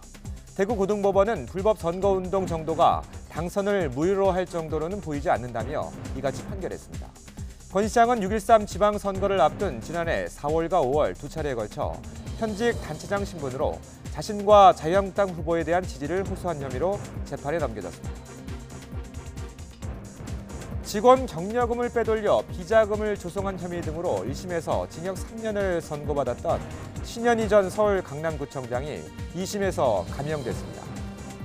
A: 대구고등법원은 불법 선거운동 정도가 당선을 무효로 할 정도로는 보이지 않는다며 이같이 판결했습니다. 권 시장은 6.13 지방선거를 앞둔 지난해 4월과 5월 두 차례에 걸쳐 현직 단체장 신분으로 자신과 자유한국당 후보에 대한 지지를 호소한 혐의로 재판에 넘겨졌습니다. 직원 격려금을 빼돌려 비자금을 조성한 혐의 등으로 1심에서 징역 3년을 선고받았던 신현희 전 서울 강남구청장이 2심에서 감형됐습니다.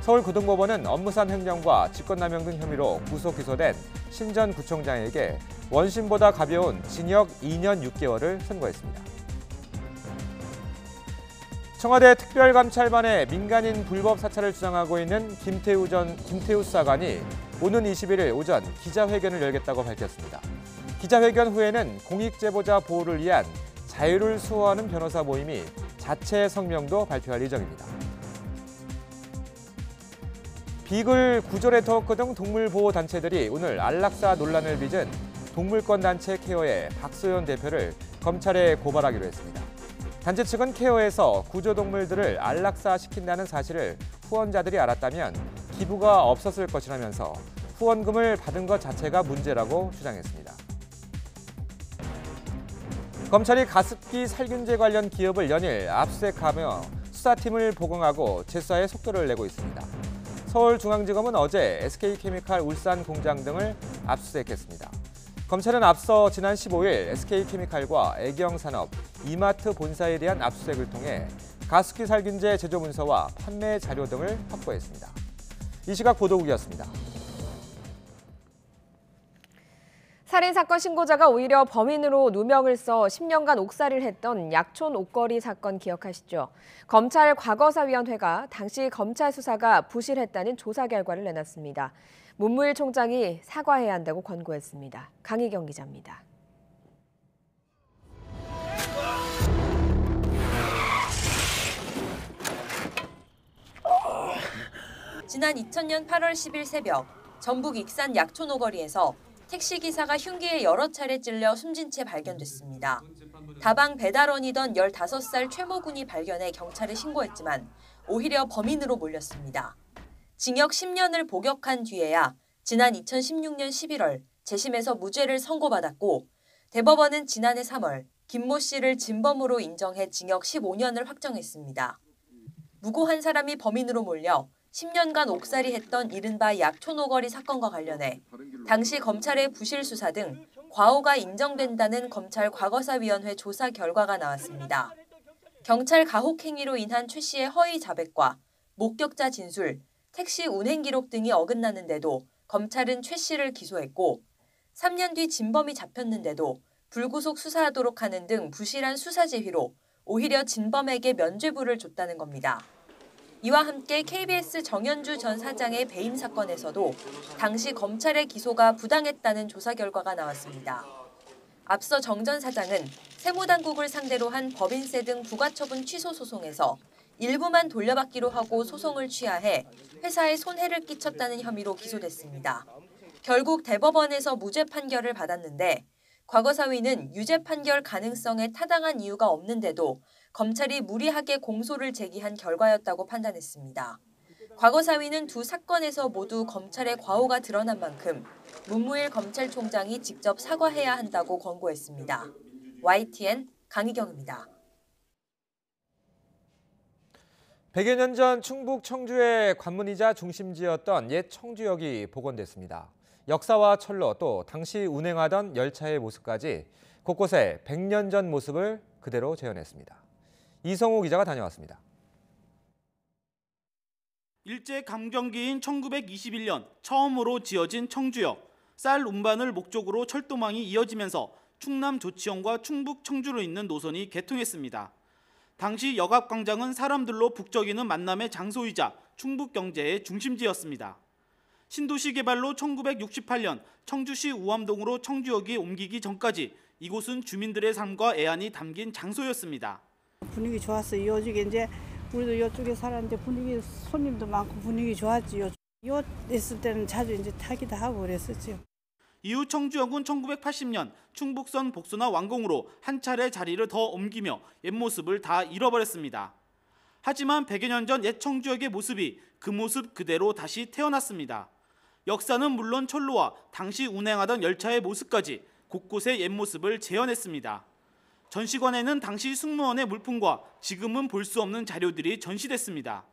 A: 서울고등법원은 업무상 횡령과 직권남용 등 혐의로 구속 기소된 신 전 구청장에게 원심보다 가벼운 징역 2년 6개월을 선고했습니다. 청와대 특별감찰반의 민간인 불법 사찰을 주장하고 있는 김태우 수사관이 오는 21일 오전 기자회견을 열겠다고 밝혔습니다. 기자회견 후에는 공익제보자 보호를 위한 자유를 수호하는 변호사 모임이 자체 성명도 발표할 예정입니다. 비글, 구조레터워크 등 동물보호단체들이 오늘 안락사 논란을 빚은 동물권 단체 케어의 박소연 대표를 검찰에 고발하기로 했습니다. 단체 측은 케어에서 구조동물들을 안락사시킨다는 사실을 후원자들이 알았다면 기부가 없었을 것이라면서 후원금을 받은 것 자체가 문제라고 주장했습니다. 검찰이 가습기 살균제 관련 기업을 연일 압수수색하며 수사팀을 보강하고 재수사에 속도를 내고 있습니다. 서울중앙지검은 어제 SK케미칼 울산 공장 등을 압수수색했습니다. 검찰은 앞서 지난 15일 SK케미칼과 애경산업, 이마트 본사에 대한 압수수색을 통해 가습기 살균제 제조 문서와 판매 자료 등을 확보했습니다. 이 시각 보도국이었습니다.
B: 살인사건 신고자가 오히려 범인으로 누명을 써 10년간 옥살이를 했던 약촌 옥거리 사건 기억하시죠? 검찰 과거사위원회가 당시 검찰 수사가 부실했다는 조사 결과를 내놨습니다. 문무일 총장이 사과해야 한다고 권고했습니다. 강희경 기자입니다.
F: 지난 2000년 8월 10일 새벽 전북 익산 약촌 오거리에서 택시기사가 흉기에 여러 차례 찔려 숨진 채 발견됐습니다. 다방 배달원이던 15살 최모 군이 발견해 경찰에 신고했지만 오히려 범인으로 몰렸습니다. 징역 10년을 복역한 뒤에야 지난 2016년 11월 재심에서 무죄를 선고받았고 대법원은 지난해 3월 김모 씨를 진범으로 인정해 징역 15년을 확정했습니다. 무고한 사람이 범인으로 몰려 10년간 옥살이했던 이른바 약촌 오거리 사건과 관련해 당시 검찰의 부실 수사 등 과오가 인정된다는 검찰 과거사위원회 조사 결과가 나왔습니다. 경찰 가혹 행위로 인한 최 씨의 허위 자백과 목격자 진술, 택시 운행 기록 등이 어긋나는데도 검찰은 최 씨를 기소했고 3년 뒤 진범이 잡혔는데도 불구속 수사하도록 하는 등 부실한 수사 지휘로 오히려 진범에게 면죄부를 줬다는 겁니다. 이와 함께 KBS 정현주 전 사장의 배임 사건에서도 당시 검찰의 기소가 부당했다는 조사 결과가 나왔습니다. 앞서 정 전 사장은 세무당국을 상대로 한 법인세 등 부가처분 취소 소송에서 일부만 돌려받기로 하고 소송을 취하해 회사에 손해를 끼쳤다는 혐의로 기소됐습니다. 결국 대법원에서 무죄 판결을 받았는데 과거사위는 유죄 판결 가능성에 타당한 이유가 없는데도 검찰이 무리하게 공소를 제기한 결과였다고 판단했습니다. 과거사위는 두 사건에서 모두 검찰의 과오가 드러난 만큼 문무일 검찰총장이 직접 사과해야 한다고 권고했습니다. YTN 강희경입니다.
A: 100여 년 전 충북 청주의 관문이자 중심지였던 옛 청주역이 복원됐습니다. 역사와 철로 또 당시 운행하던 열차의 모습까지 곳곳에 100년 전 모습을 그대로 재현했습니다. 이성우 기자가 다녀왔습니다.
G: 일제강점기인 1921년 처음으로 지어진 청주역. 쌀 운반을 목적으로 철도망이 이어지면서 충남 조치원과 충북 청주로 잇는 노선이 개통했습니다. 당시 역앞광장은 사람들로 북적이는 만남의 장소이자 충북 경제의 중심지였습니다. 신도시 개발로 1968년 청주시 우암동으로 청주역이 옮기기 전까지 이곳은 주민들의 삶과 애안이 담긴 장소였습니다.
H: 분위기 좋았어요. 이쪽에 이제 우리도 이쪽에 살았는데 분위기 손님도 많고 분위기 좋았지요. 이곳 있을 때는 자주 이제 타기도 하고 그랬었죠.
G: 이후 청주역은 1980년 충북선 복소나 완공으로 한 차례 자리를 더 옮기며 옛 모습을 다 잃어버렸습니다. 하지만 100여 년 전 옛 청주역의 모습이 그 모습 그대로 다시 태어났습니다. 역사는 물론 철로와 당시 운행하던 열차의 모습까지 곳곳의 옛 모습을 재현했습니다. 전시관에는 당시 승무원의 물품과 지금은 볼 수 없는 자료들이 전시됐습니다.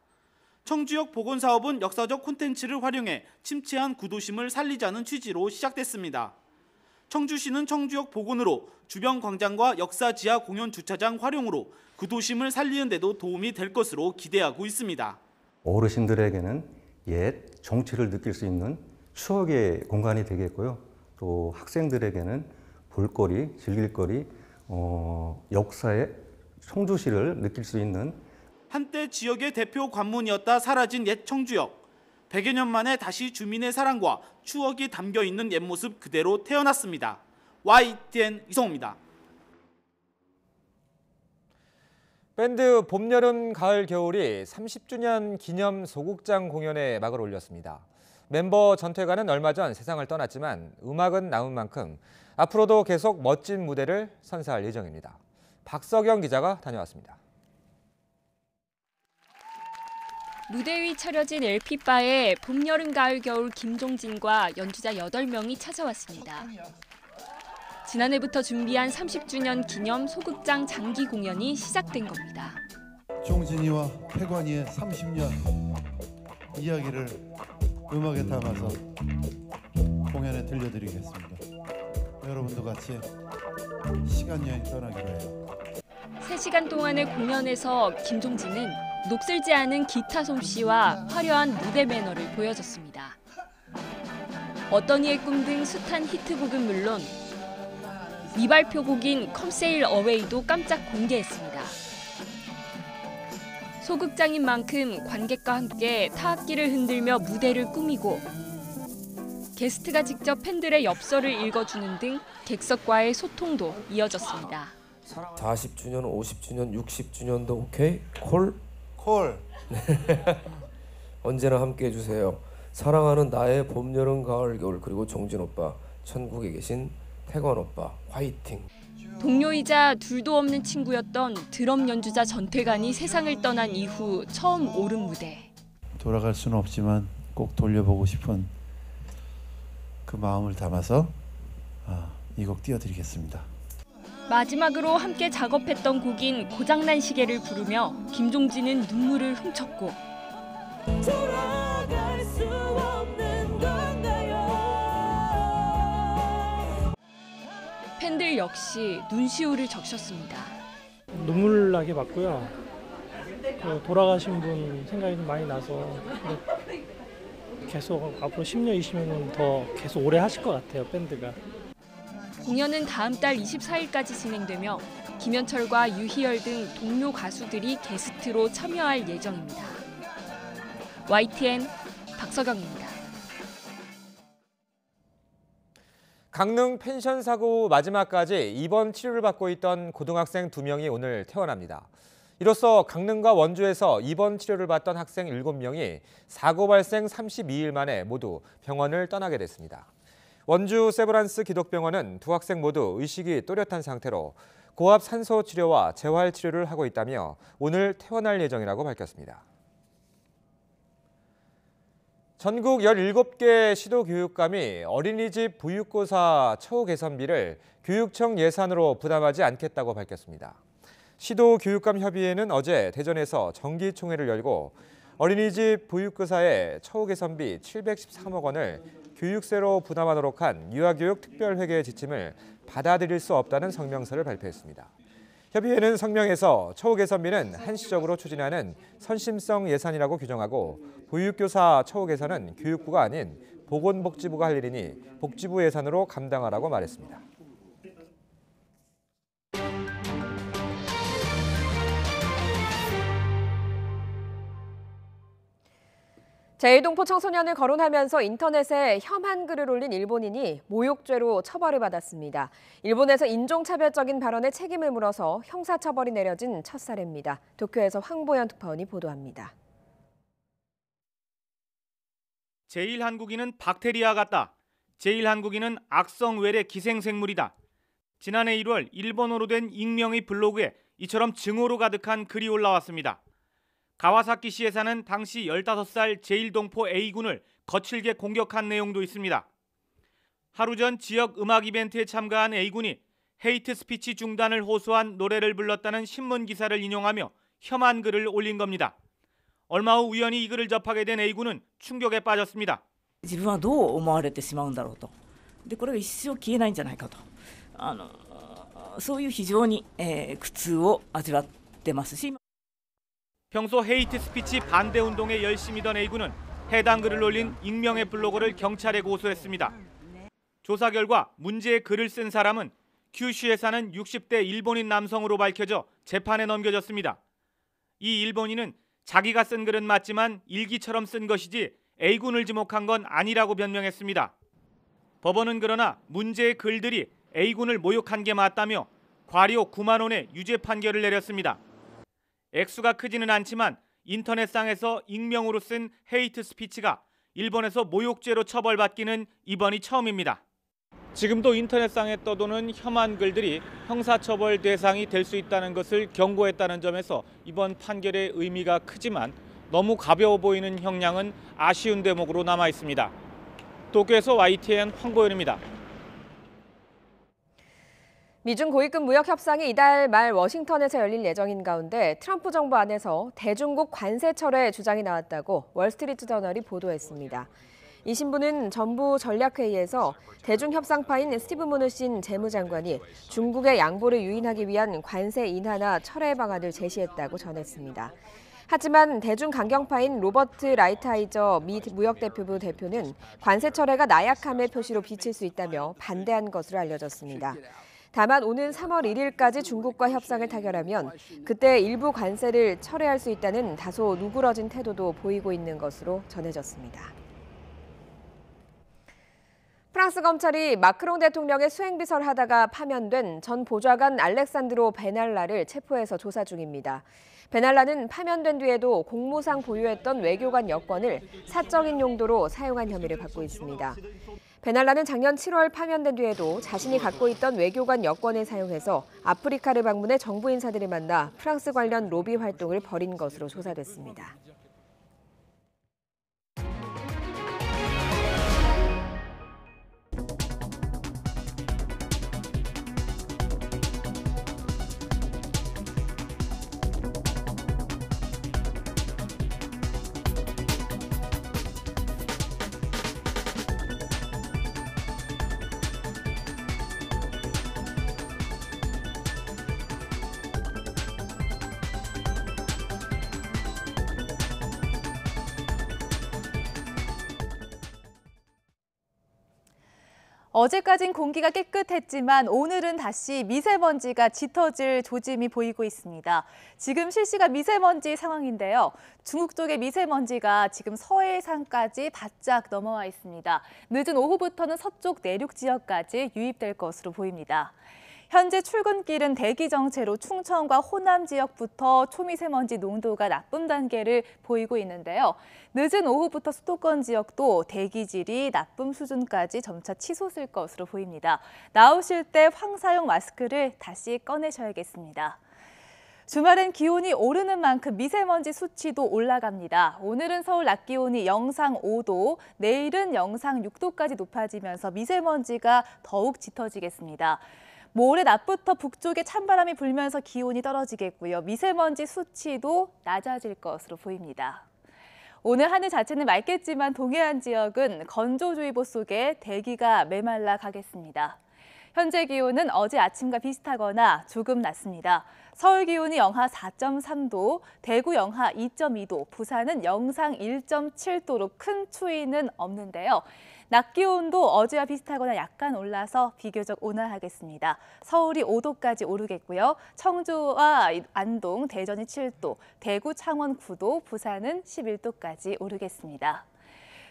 G: 청주역 복원 사업은 역사적 콘텐츠를 활용해 침체한 구도심을 살리자는 취지로 시작됐습니다. 청주시는 청주역 복원으로 주변 광장과 역사 지하 공연 주차장 활용으로 구도심을 살리는 데도 도움이 될 것으로 기대하고 있습니다.
I: 어르신들에게는 옛 정취를 느낄 수 있는 추억의 공간이 되겠고요. 또 학생들에게는 볼거리, 즐길거리, 역사의 청주시를 느낄 수 있는
G: 한때 지역의 대표 관문이었다 사라진 옛 청주역. 100여 년 만에 다시 주민의 사랑과 추억이 담겨 있는 옛 모습 그대로 태어났습니다. YTN 이성우입니다.
A: 밴드 봄, 여름, 가을, 겨울이 30주년 기념 소극장 공연에 막을 올렸습니다. 멤버 전태가는 얼마 전 세상을 떠났지만 음악은 남은 만큼 앞으로도 계속 멋진 무대를 선사할 예정입니다. 박석영 기자가 다녀왔습니다.
U: 무대 위 차려진 LP바에 봄, 여름, 가을, 겨울 김종진과 연주자 8명이 찾아왔습니다. 지난해부터 준비한 30주년 기념 소극장 장기 공연이 시작된 겁니다.
J: 종진이와 태관이의 30년 이야기를 음악에 담아서 공연에 들려드리겠습니다. 여러분도 같이 시간여행 떠나기로 해요.
U: 3시간 동안의 공연에서 김종진은 녹슬지 않은 기타 솜씨와 화려한 무대 매너를 보여줬습니다. 어떤 이의 꿈 등 숱한 히트곡은 물론 미발표 곡인 Come Sail Away도 깜짝 공개했습니다. 소극장인 만큼 관객과 함께 타악기를 흔들며 무대를 꾸미고 게스트가 직접 팬들의 엽서를 읽어주는 등 객석과의 소통도 이어졌습니다.
K: 40주년, 50주년, 60주년도 오케이? 콜?
J: 콜.
K: 네. 언제나 함께 해주세요. 사랑하는 나의 봄, 여름, 가을, 겨울 그리고 정진 오빠, 천국에 계신 태관 오빠 화이팅.
U: 동료이자 둘도 없는 친구였던 드럼 연주자 전태관이 세상을 떠난 이후 처음 오른 무대.
J: 돌아갈 수는 없지만 꼭 돌려보고 싶은 그 마음을 담아서 이 곡 띄워드리겠습니다.
U: 마지막으로 함께 작업했던 곡인 고장난 시계를 부르며 김종진은 눈물을 훔쳤고
L: 돌아갈 수 없는 건가요?
U: 팬들 역시 눈시울을 적셨습니다.
M: 눈물 나게 봤고요. 돌아가신 분 생각이 좀 많이 나서 계속 앞으로 10년, 20년은 더 계속 오래 하실 것 같아요, 밴드가.
U: 공연은 다음 달 24일까지 진행되며 김현철과 유희열 등 동료 가수들이 게스트로 참여할 예정입니다. YTN 박서경입니다.
A: 강릉 펜션 사고 마지막까지 입원 치료를 받고 있던 고등학생 2명이 오늘 퇴원합니다. 이로써 강릉과 원주에서 입원 치료를 받던 학생 7명이 사고 발생 32일 만에 모두 병원을 떠나게 됐습니다. 원주 세브란스 기독병원은 두 학생 모두 의식이 또렷한 상태로 고압 산소 치료와 재활 치료를 하고 있다며 오늘 퇴원할 예정이라고 밝혔습니다. 전국 17개 시도교육감이 어린이집 보육고사 처우 개선비를 교육청 예산으로 부담하지 않겠다고 밝혔습니다. 시도교육감협의회는 어제 대전에서 정기총회를 열고 어린이집 보육고사의 처우 개선비 713억 원을 교육세로 부담하도록 한 유아교육 특별회계 지침을 받아들일 수 없다는 성명서를 발표했습니다. 협의회는 성명에서 처우 개선비는 한시적으로 추진하는 선심성 예산이라고 규정하고 보육교사 처우 개선은 교육부가 아닌 보건복지부가 할 일이니 복지부 예산으로 감당하라고 말했습니다.
B: 제1동포 청소년을 거론하면서 인터넷에 혐한 글을 올린 일본인이 모욕죄로 처벌을 받았습니다. 일본에서 인종차별적인 발언에 책임을 물어서 형사처벌이 내려진 첫 사례입니다. 도쿄에서 황보현 특파원이 보도합니다.
G: 제1한국인은 박테리아 같다. 제1한국인은 악성 외래 기생생물이다. 지난해 1월 일본어로 된 익명의 블로그에 이처럼 증오로 가득한 글이 올라왔습니다. 가와사키시에 사는 당시 15살 제1동포 A군을 거칠게 공격한 내용도 있습니다. 하루 전 지역 음악 이벤트에 참가한 A군이 헤이트 스피치 중단을 호소한 노래를 불렀다는 신문 기사를 인용하며 혐한 글을 올린 겁니다. 얼마 후 우연히 이 글을 접하게 된 A군은 충격에 빠졌습니다.
L: 自分はどう思われてしまうんだろうと。でこれが一生消えないんじゃないかと。そういう非常に苦痛を味わってますし。
G: 평소 헤이트 스피치 반대 운동에 열심이던 A군은 해당 글을 올린 익명의 블로거를 경찰에 고소했습니다. 조사 결과 문제의 글을 쓴 사람은 큐슈에 사는 60대 일본인 남성으로 밝혀져 재판에 넘겨졌습니다. 이 일본인은 자기가 쓴 글은 맞지만 일기처럼 쓴 것이지 A군을 지목한 건 아니라고 변명했습니다. 법원은 그러나 문제의 글들이 A군을 모욕한 게 맞다며 과료 9만 원의 유죄 판결을 내렸습니다. 액수가 크지는 않지만 인터넷상에서 익명으로 쓴 헤이트 스피치가 일본에서 모욕죄로 처벌받기는 이번이 처음입니다. 지금도 인터넷상에 떠도는 혐한 글들이 형사처벌 대상이 될 수 있다는 것을 경고했다는 점에서 이번 판결의 의미가 크지만 너무 가벼워 보이는 형량은 아쉬운 대목으로 남아 있습니다. 도쿄에서 YTN 황보현입니다.
B: 미중 고위급 무역 협상이 이달 말 워싱턴에서 열릴 예정인 가운데 트럼프 정부 안에서 대중국 관세 철회 주장이 나왔다고 월스트리트 저널이 보도했습니다. 이 신문은 정부 전략회의에서 대중협상파인 스티브 무누신 재무장관이 중국의 양보를 유인하기 위한 관세 인하나 철회 방안을 제시했다고 전했습니다. 하지만 대중강경파인 로버트 라이트하이저 미 무역대표부 대표는 관세 철회가 나약함의 표시로 비칠 수 있다며 반대한 것으로 알려졌습니다. 다만 오는 3월 1일까지 중국과 협상을 타결하면 그때 일부 관세를 철회할 수 있다는 다소 누그러진 태도도 보이고 있는 것으로 전해졌습니다. 프랑스 검찰이 마크롱 대통령의 수행비서를 하다가 파면된 전 보좌관 알렉산드로 베날라를 체포해서 조사 중입니다. 베날라는 파면된 뒤에도 공무상 보유했던 외교관 여권을 사적인 용도로 사용한 혐의를 받고 있습니다. 베날라는 작년 7월 파면된 뒤에도 자신이 갖고 있던 외교관 여권을 사용해서 아프리카를 방문해 정부 인사들을 만나 프랑스 관련 로비 활동을 벌인 것으로 조사됐습니다.
N: 어제까진 공기가 깨끗했지만 오늘은 다시 미세먼지가 짙어질 조짐이 보이고 있습니다. 지금 실시간 미세먼지 상황인데요. 중국 쪽의 미세먼지가 지금 서해상까지 바짝 넘어와 있습니다. 늦은 오후부터는 서쪽 내륙 지역까지 유입될 것으로 보입니다. 현재 출근길은 대기 정체로 충청과 호남 지역부터 초미세먼지 농도가 나쁨 단계를 보이고 있는데요. 늦은 오후부터 수도권 지역도 대기질이 나쁨 수준까지 점차 치솟을 것으로 보입니다. 나오실 때 황사용 마스크를 다시 꺼내셔야겠습니다. 주말엔 기온이 오르는 만큼 미세먼지 수치도 올라갑니다. 오늘은 서울 낮 기온이 영상 5도, 내일은 영상 6도까지 높아지면서 미세먼지가 더욱 짙어지겠습니다. 모레 낮부터 북쪽에 찬바람이 불면서 기온이 떨어지겠고요. 미세먼지 수치도 낮아질 것으로 보입니다. 오늘 하늘 자체는 맑겠지만 동해안 지역은 건조주의보 속에 대기가 메말라 가겠습니다. 현재 기온은 어제 아침과 비슷하거나 조금 낮습니다. 서울 기온이 영하 4.3도, 대구 영하 2.2도, 부산은 영상 1.7도로 큰 추위는 없는데요. 낮 기온도 어제와 비슷하거나 약간 올라서 비교적 온화하겠습니다. 서울이 5도까지 오르겠고요. 청주와 안동, 대전이 7도, 대구, 창원 9도, 부산은 11도까지 오르겠습니다.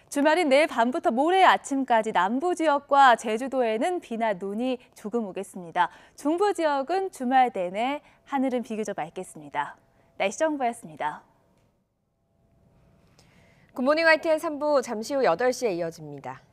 N: 주말인 내일 밤부터 모레 아침까지 남부 지역과 제주도에는 비나 눈이 조금 오겠습니다. 중부 지역은 주말 내내 하늘은 비교적 맑겠습니다. 날씨 정보였습니다.
B: 굿모닝 YTN 3부 잠시 후 8시에 이어집니다.